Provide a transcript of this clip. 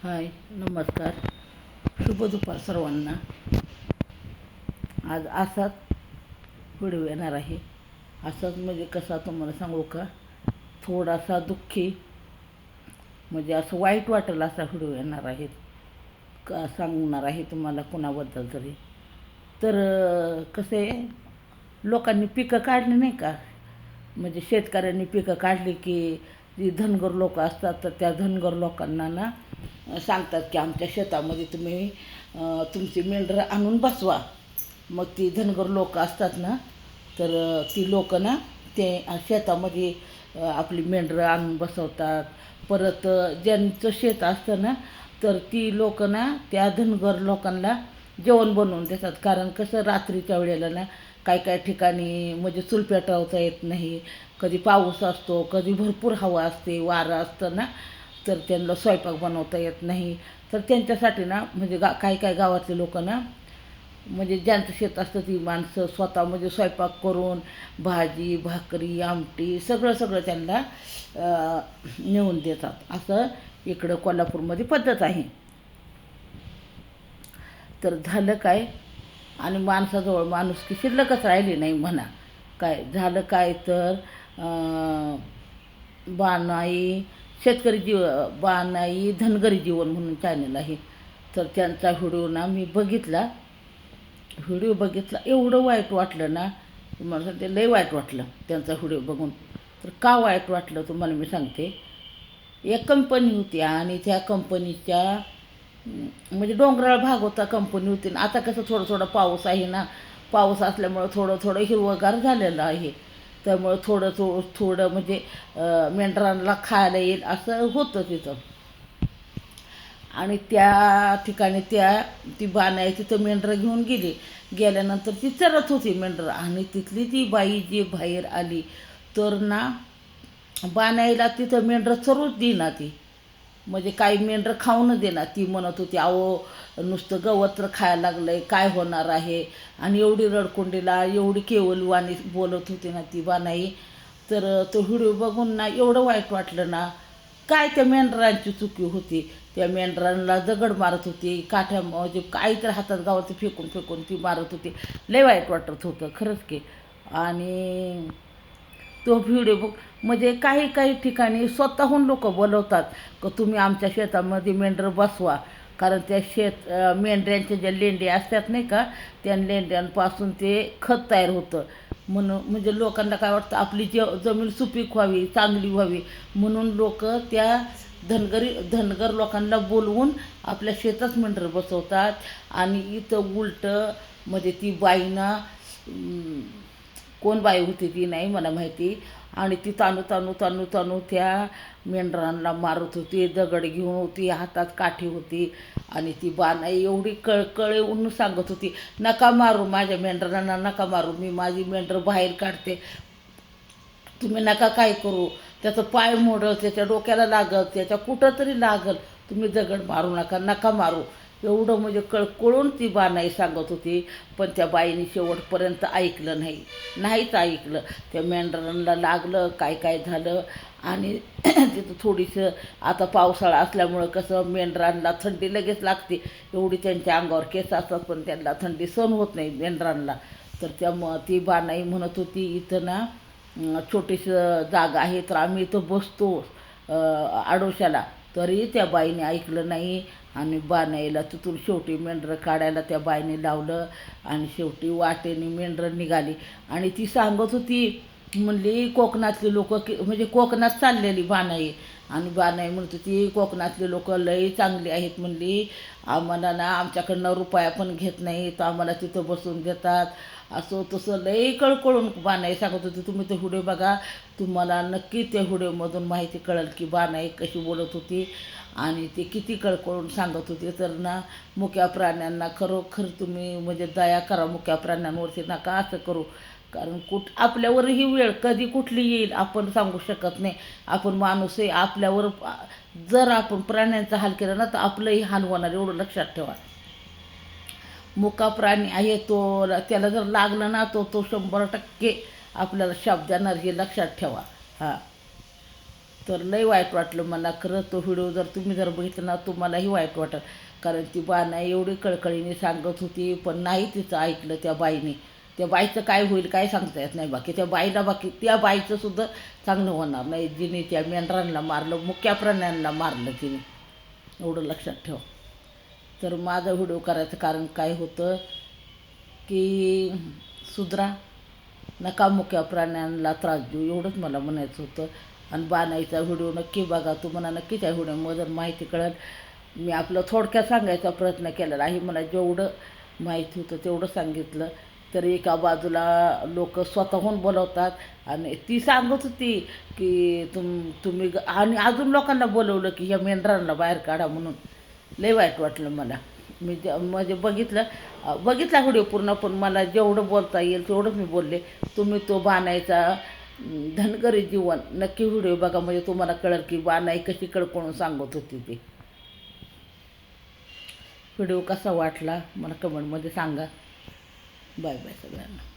हाय, नमस्कार. शुभ दुपार सर्वांना. आज असाच व्हिडिओ येणार आहे. असाच म्हणजे कसा तुम्हाला सांगू का, थोडासा दुःखी म्हणजे असं वाईट वाटेल असा व्हिडिओ येणार आहे. का सांगणार आहे तुम्हाला कुणाबद्दल तरी. तर कसं आहे, लोकांनी पिकं काढली नाही का, म्हणजे शेतकऱ्यांनी पिकं काढली की जी धनगर लोक असतात तर त्या धनगर लोकांना ना सांगतात की आमच्या शेतामध्ये तुम्ही तुमची मेंढरं आणून बसवा. मग ती धनगर लोक असतात ना, तर ती लोक ना ते शेतामध्ये आपली मेंढरं आणून बसवतात. परत ज्यांचं शेत असतं ना, तर ती लोक ना त्या धनगर लोकांना जेवण बनवून देतात. कारण कसं रात्रीच्या वेळेला ना काही काही ठिकाणी म्हणजे चूल पेटवता येत नाही. कधी पाऊस असतो, कधी भरपूर हवा असते, वारं असतं ना, तर त्यांना स्वयंपाक बनवता येत नाही. तर त्यांच्यासाठी ना म्हणजे काही काही गावातले लोक ना, म्हणजे ज्यांचं शेत असतं ती माणसं स्वतः म्हणजे स्वयंपाक करून भाजी भाकरी आमटी सगळं सगळं त्यांना नेऊन देतात. असं इकडं कोल्हापूरमध्ये पद्धत आहे. तर झालं काय, आणि माणसाजवळ माणुसकी शिल्लकच राहिली नाही म्हणा. काय झालं काय तर बानाई शेतकरी बानाई धनगरी जीवन म्हणून चॅनल आहे. तर त्यांचा व्हिडिओ ना मी बघितला. एवढं वाईट वाटलं ना, तुम्हाला सांगते लय वाईट वाटलं त्यांचा व्हिडिओ बघून. तर का वाईट वाटलं तुम्हाला मी सांगते. एक कंपनी होती आणि त्या कंपनीच्या म्हणजे डोंगराळ भाग होता, कंपनी होती. आता कसं थोडं थोडं पाऊस आहे ना, पाऊस असल्यामुळं थोडं थोडं हिरवंगार झालेलं आहे. त्यामुळं थोडं थोडं म्हणजे मेंढरांना खायला येईल असं होतं तिथं. आणि त्या ठिकाणी ती बानाई तिथं मेंढरं घेऊन गेल्यानंतर ती चरत होती मेंढरं. आणि तिथली ती बाई जी बाहेर आली तर ना, बानाईला तिथं मेंढरं चरूच देईना ती. म्हणजे काही मेंढरं खाऊन देणार. ती म्हणत होती अहो नुसतं गवत्र खायला लागलंय, काय होणार आहे. आणि एवढी रडकुंडीला एवढी केवलवाणी बोलत होती ना ती बानाई. तर तो व्हिडिओ बघून ना एवढं वाईट वाटलं ना. काय त्या मेंढरांची चुकी होती. त्या मेंढरांना दगड मारत होती, काठ्या म्हणजे काहीतरी हातात गावाचं फेकून फेकून ती मारत होती. लय वाईट वाटत होतं खरंच की. आणि तो व्हिडिओ बघ, म्हणजे काही काही ठिकाणी स्वतःहून लोक बोलवतात की तुम्ही आमच्या शेतामध्ये मेंढरं बसवा. कारण त्या मेंढऱ्यांच्या ज्या लेंड्या असतात नाही का, त्या लेंड्यांपासून ते खत तयार होतं. म्हणून म्हणजे लोकांना काय वाटतं आपली जमीन सुपीक व्हावी, चांगली व्हावी, म्हणून लोक त्या धनगर लोकांना बोलवून आपल्या शेतात मेंढरं बसवतात. आणि इथं उलटं म्हणजे ती बाईना कोण बाई होती ती नाही मला माहिती. आणि ती तानू तानू तानू तानू त्या मेंढरांना मारत होती. दगड घेऊन होती, हातात काठी होती. आणि ती बानाई एवढी कळकळून सांगत होती नका मारू माझ्या मेंढरांना, नका मारू, मी माझी मेंढरं बाहेर काढते, तुम्ही नका काय करू. त्याचं पाय मोडल, त्याच्या डोक्याला लागल, त्याच्या कुठं तरी लागल, तुम्ही दगड मारू नका, नका मारू. एवढं म्हणजे कळकळून ती बानाई सांगत होती. पण त्या बाईने शेवटपर्यंत ऐकलं नाहीच ऐकलं. त्या मेंढरांना लागलं, काय काय झालं. आणि तिथं थोडीसं आता पावसाळा असल्यामुळं कसं मेंढरांना थंडी लगेच लागते. एवढी त्यांच्या अंगावर केस असतात पण त्यांना थंडी सहन होत नाही मेंढरांना. तर ती बानाई म्हणत होती इथं ना छोटीसं जागा आहे तर आम्ही इथं बसतो आडोशाला. तरी त्या बाईने ऐकलं नाही. आणि बानाईला तिथून शेवटी मेंढरं काढायला त्या बाईने लावलं. आणि शेवटी वाटेने मेंढरं निघाली. आणि ती सांगत होती म्हणली कोकणातली लोक म्हणजे कोकणात चाललेली बानाई. आणि बानाई म्हणत होती कोकणातले लोक लई चांगली आहेत म्हणली, आम्हाला ना आमच्याकडनं रुपया पण घेत नाही, तर आम्हाला तिथं बसून देतात, असं तसं लई कळकळून बानाई सांगत होती. तुम्ही ते व्हिडिओ बघा, तुम्हाला नक्की त्या व्हिडिओमधून माहिती कळेल की बानाई कशी बोलत होती आणि ते किती कळकळून सांगत होते. तर ना मुक्या प्राण्यांना खरोखर तुम्ही म्हणजे दया करा, मुक्या प्राण्यांवरती नका असं करू. कारण आपल्यावर ही वेळ कधी कुठली येईल आपण सांगू शकत नाही. आपण माणूस आहे, आपल्यावर जर आपण प्राण्यांचा हाल केला ना तर आपलंही हाल होणार, एवढं लक्षात ठेवा. मुका प्राणी आहे तो, त्याला जर लागलं ना तो 100% आपल्याला शाप देणार, हे लक्षात ठेवा. हां. तर लई वाईट वाटलं मला खरं. तो व्हिडिओ जर तुम्ही जर बघितला ना तुम्हालाही वाईट वाटेल. कारण ती बानाई एवढी कळकळीने सांगत होती, पण नाही तिचं ऐकलं त्या बाईने. त्या बाईचं काय होईल काय सांगता येत नाही. बाकी त्या बाईला त्या बाईचं सुद्धा चांगलं होणार नाही, जिने त्या मेंढरांना मारलं, मुक्या प्राण्यांना मारलं तिने. एवढं लक्षात ठेव. तर माझा व्हिडिओ करायचं कारण काय होतं की सुधरा, नका मुक्या प्राण्यांना त्रास देऊ, एवढंच मला म्हणायचं होतं. आणि बानाईचा व्हिडिओ नक्की बघा, तुम्हाला नक्की त्या व्हिडिओमध्ये माहिती कळेल. मी आपलं थोडक्यात सांगायचा प्रयत्न केलेला आहे. मला जेवढं माहिती होतं तेवढं सांगितलं. तर एका बाजूला लोक स्वतःहून बोलवतात आणि ती सांगत होती की तुम्ही आणि अजून लोकांना बोलवलं की ह्या मेंढरांना बाहेर काढा म्हणून. लय वाईट वाटलं मला. मी म्हणजे बघितला व्हिडिओ पूर्ण, पण मला जेवढं बोलता येईल तेवढंच मी बोलले. तुम्ही तो बानाईचा धनगरी जीवन नक्की व्हिडिओ बघा, म्हणजे तुम्हाला कळेल की बानाई कशी कळकळून सांगत होती ती. व्हिडिओ कसा वाटला मला कमेंटमध्ये सांगा. बाय बाय सगळ्यांना.